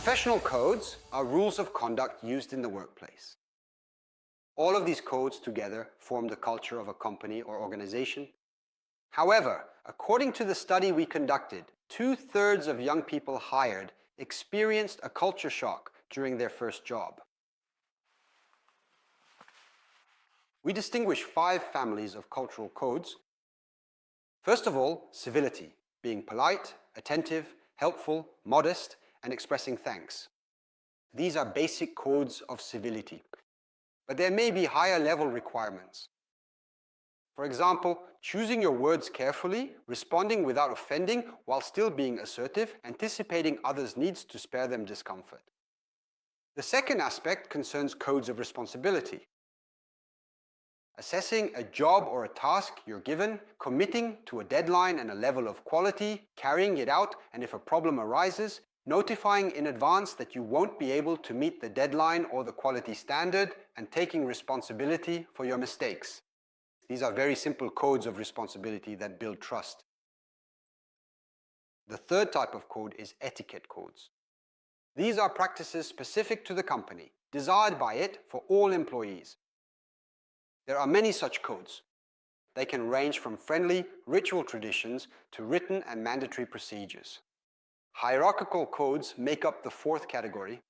Professional codes are rules of conduct used in the workplace. All of these codes together form the culture of a company or organization. However, according to the study we conducted, 2/3 of young people hired experienced a culture shock during their first job. We distinguish 5 families of cultural codes. First of all, civility, being polite, attentive, helpful, modest, and expressing thanks. These are basic codes of civility, but there may be higher level requirements. For example, choosing your words carefully, responding without offending while still being assertive, anticipating others' needs to spare them discomfort. The second aspect concerns codes of responsibility. Assessing a job or a task you're given, committing to a deadline and a level of quality, carrying it out, and if a problem arises, notifying in advance that you won't be able to meet the deadline or the quality standard, and taking responsibility for your mistakes. These are very simple codes of responsibility that build trust. The third type of code is etiquette codes. These are practices specific to the company, desired by it for all employees. There are many such codes. They can range from friendly, ritual traditions to written and mandatory procedures. Hierarchical codes make up the fourth category.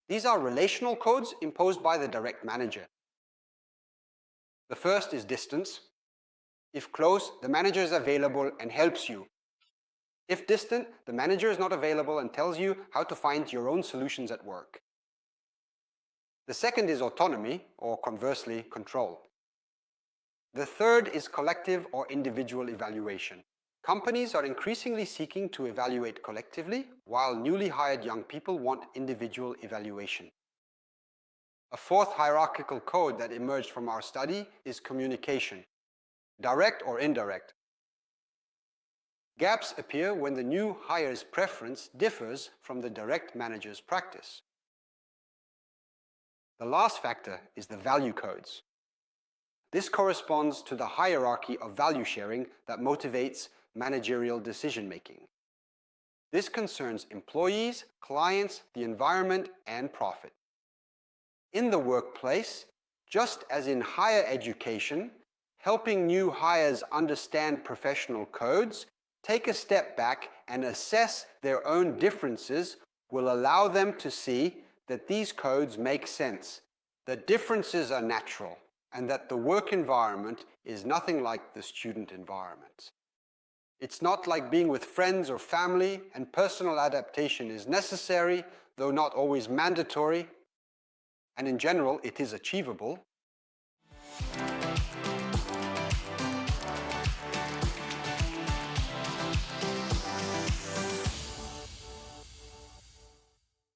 These are relational codes imposed by the direct manager. The first is distance. If close, the manager is available and helps you. If distant, the manager is not available and tells you how to find your own solutions at work. The second is autonomy, or conversely, control. The third is collective or individual evaluation. Companies are increasingly seeking to evaluate collectively, while newly hired young people want individual evaluation. A fourth hierarchical code that emerged from our study is communication, direct or indirect. Gaps appear when the new hire's preference differs from the direct manager's practice. The last factor is the value codes. This corresponds to the hierarchy of value sharing that motivates managerial decision-making. This concerns employees, clients, the environment, and profit. In the workplace, just as in higher education, helping new hires understand professional codes, take a step back and assess their own differences will allow them to see that these codes make sense, that differences are natural, and that the work environment is nothing like the student environment. It's not like being with friends or family, and personal adaptation is necessary, though not always mandatory, and in general it is achievable.